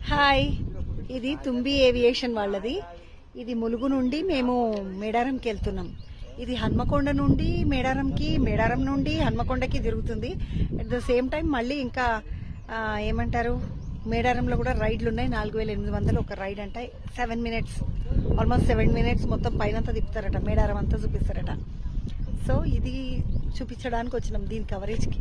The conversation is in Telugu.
హాయ్, ఇది తుంబి ఏవియేషన్ వాళ్ళది. ఇది ములుగు నుండి మేము మేడారంకి వెళ్తున్నాం. ఇది హన్మకొండ నుండి మేడారంకి, మేడారం నుండి హన్మకొండకి తిరుగుతుంది. అట్ ద సేమ్ టైం మళ్ళీ ఇంకా ఏమంటారు, మేడారంలో కూడా రైడ్లు ఉన్నాయి. 4800 ఒక రైడ్ అంటే 7 మినిట్స్, ఆల్మోస్ట్ 7 మినిట్స్ మొత్తం పైనంతా తిప్పుతారట, మేడారం అంతా చూపిస్తారట. సో ఇది చూపించడానికి వచ్చినాం, దీని కవరేజ్కి.